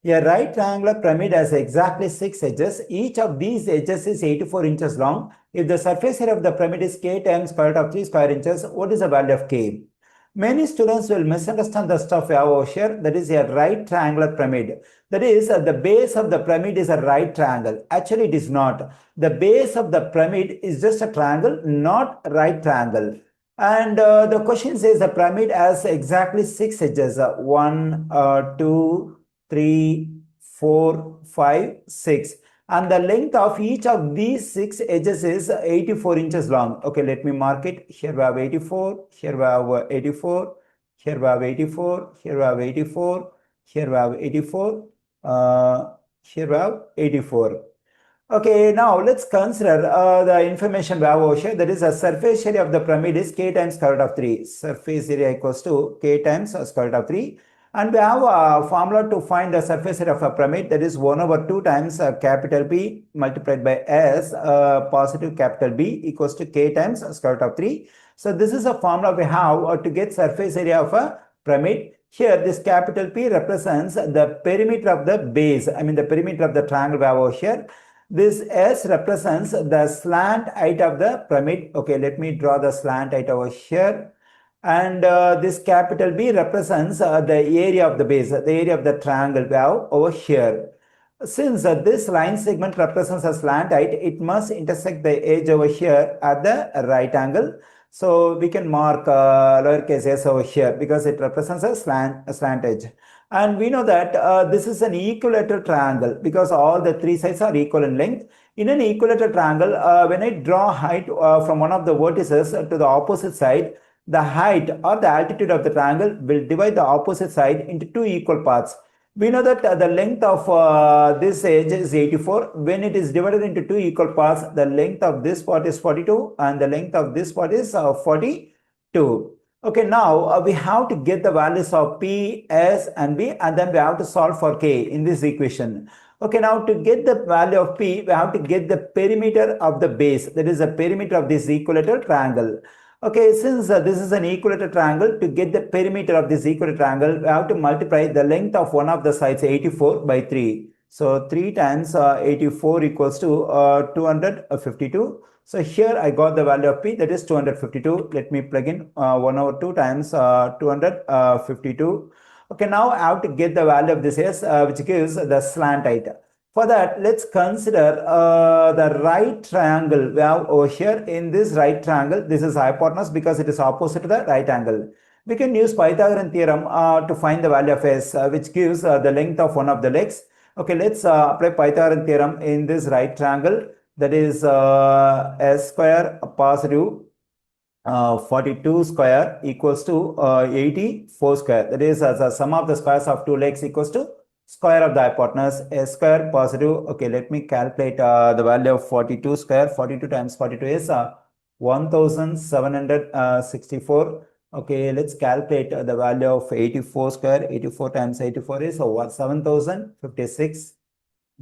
A right triangular pyramid has exactly 6 edges. Each of these edges is 84 inches long. If the surface area of the pyramid is k times square root of 3 square inches, what is the value of k? Many students will misunderstand the stuff we have over here. That is a right triangular pyramid. That is, the base of the pyramid is a right triangle. Actually, it is not. The base of the pyramid is just a triangle, not a right triangle. And the question says the pyramid has exactly 6 edges. 1, 2, 3, 4, 5, 6. And the length of each of these 6 edges is 84 inches long. Okay, let me mark it. Here we have 84, here we have 84, here we have 84, here we have 84, here we have 84, here we have 84. Okay, now let's consider the information we have over here. That is, a surface area of the pyramid is k times square root of 3. Surface area equals to k times square root of 3. And we have a formula to find the surface area of a pyramid, that is 1 over 2 times capital P multiplied by S positive capital B equals to k times square root of 3. So this is a formula we have to get surface area of a pyramid. Here this capital P represents the perimeter of the base, the perimeter of the triangle we have over here. This S represents the slant height of the pyramid. Okay, let me draw the slant height over here. And this capital B represents the area of the base, the area of the triangle we have over here. Since this line segment represents a slant height, it must intersect the edge over here at the right angle. So we can mark lowercase s over here because it represents a slant edge. And we know that this is an equilateral triangle because all the three sides are equal in length. In an equilateral triangle, when I draw height from one of the vertices to the opposite side, the height or the altitude of the triangle will divide the opposite side into two equal parts. We know that the length of this edge is 84. When it is divided into two equal parts, the length of this part is 42 and the length of this part is 42. Okay, now we have to get the values of P, S and B, and then we have to solve for K in this equation. Okay, now to get the value of P, we have to get the perimeter of the base, that is the perimeter of this equilateral triangle. Okay, since this is an equilateral triangle, to get the perimeter of this equilateral triangle, we have to multiply the length of one of the sides, 84, by 3. So 3 times 84 equals to 252. So here I got the value of P, that is 252. Let me plug in 1 over 2 times 252. Okay, now I have to get the value of this S, which gives the slant height. For that, let's consider the right triangle we have over here. In this right triangle, this is hypotenuse because it is opposite to the right angle. We can use Pythagorean theorem to find the value of S, which gives the length of one of the legs. Okay, let's apply Pythagorean theorem in this right triangle. That is S square positive 42 square equals to 84 square. That is the sum of the squares of two legs equals to square of the hypotenuse. S square positive. Okay, let me calculate the value of 42 square. 42 times 42 is 1764. Okay, let's calculate the value of 84 square. 84 times 84 is 7056.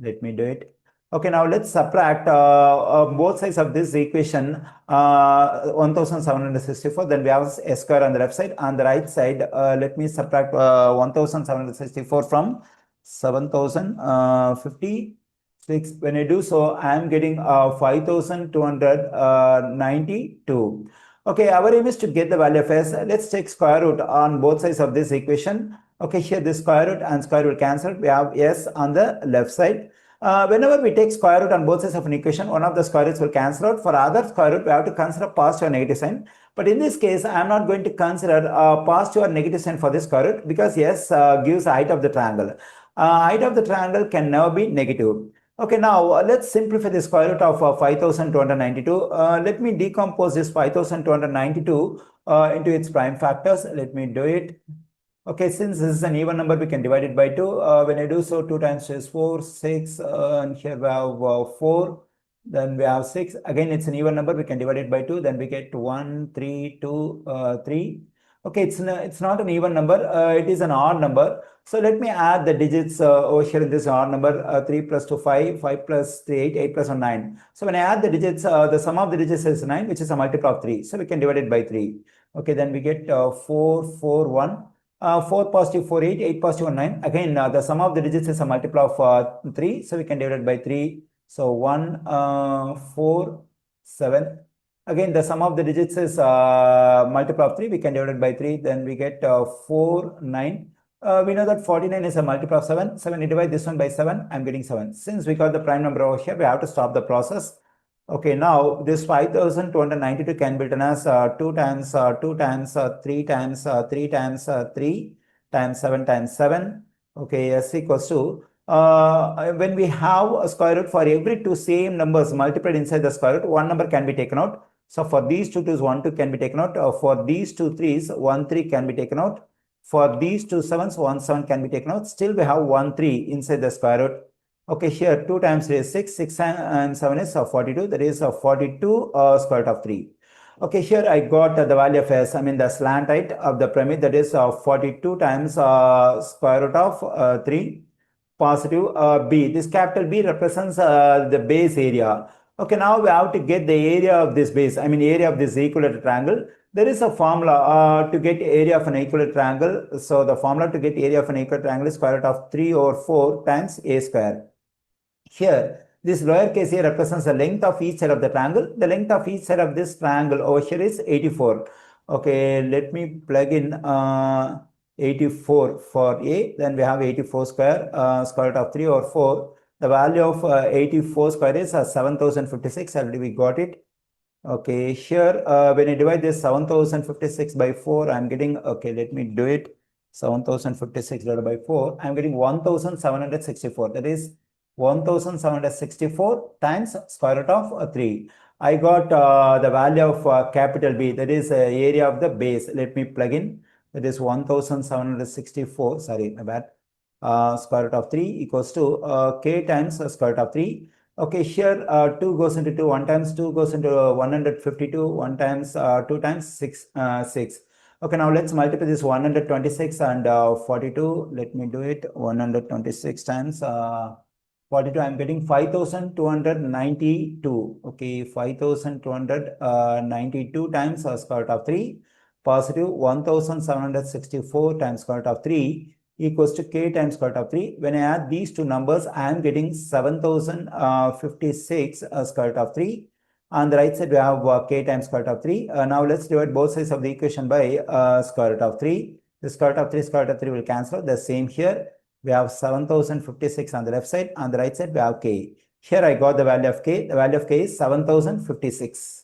Let me do it. Okay, now let's subtract both sides of this equation, 1764. Then we have S square on the left side. On the right side, let me subtract 1764 from 7056. When I do so, I am getting 5292. Okay, our aim is to get the value of S. Let's take square root on both sides of this equation. Okay, here this square root and square root cancel. We have S on the left side. Whenever we take square root on both sides of an equation, one of the square roots will cancel out. For other square root, we have to consider positive or negative sign. But in this case, I am not going to consider positive or negative sign for this square root because S gives the height of the triangle. Height of the triangle can never be negative. Okay, now let's simplify the square root of 5292. Let me decompose this 5292 into its prime factors. Let me do it. Okay, since this is an even number, we can divide it by 2. When I do so, 2 times 2 is 4, 6, and here we have 4, then we have 6. Again, it's an even number, we can divide it by 2, then we get 1, 3, 2, 3. Okay, it's not an even number, it is an odd number. So let me add the digits over here in this odd number, 3 plus 2, 5, 5 plus 3, 8, 8 plus 1, 9. So when I add the digits, the sum of the digits is 9, which is a multiple of 3. So we can divide it by 3. Okay, then we get 4, 4, 1. 4 positive 4, 8, 8 positive 1, 9. Again, the sum of the digits is a multiple of 3, so we can divide it by 3. So 1, 4, 7. Again, the sum of the digits is multiple of 3, we can divide it by 3, then we get 4, 9. We know that 49 is a multiple of 7. 7, you divide this one by 7, I'm getting 7. Since we got the prime number over here, we have to stop the process. Okay, now this 5292 can be written as 2 times 2 times 3 times 3 times 3 times 7 times 7. Okay, s equals to, when we have a square root for every two same numbers multiplied inside the square root, one number can be taken out. So for these two 2's, 1 2 can be taken out. For these two 3's, 1 3 can be taken out. For these two 7's, 1 7 can be taken out. Still we have 1 3 inside the square root. Okay, here 2 times 3 is 6, 6 and 7 is 42, that is 42 square root of 3. Okay, here I got the value of s, I mean the slant height of the pyramid, that is 42 times square root of 3, positive b. This capital B represents the base area. Okay, now we have to get the area of this base, I mean area of this equilateral triangle. There is a formula to get area of an equilateral triangle. So the formula to get area of an equilateral triangle is square root of 3 over 4 times a square. Here, this lowercase a represents the length of each side of the triangle. The length of each side of this triangle over here is 84. Okay, let me plug in 84 for a. Then we have 84 square, square root of 3 over 4. The value of 84 square is 7056. Already we got it. Okay, here when I divide this 7056 by 4, I'm getting, okay, let me do it. 7056 divided by 4, I'm getting 1764. That is 1764 times square root of 3. I got the value of capital B, that is area of the base. Let me plug in. That is 1764, sorry, my bad. Square root of 3 equals to k times square root of 3. Okay, here 2 goes into 2, 1 times 2 goes into 152, 1 times 2 times 6, 6. Okay, now let's multiply this 126 and 42. Let me do it. 126 times 42, I'm getting 5292. Okay, 5292 times square root of 3, positive 1764 times square root of 3 equals to k times square root of 3. When I add these two numbers, I am getting 7056 square root of 3. On the right side, we have k times square root of 3. Now let's divide both sides of the equation by square root of 3. The square root of 3, square root of 3 will cancel. The same here. We have 7056 on the left side. On the right side, we have k. Here I got the value of k. The value of k is 7056.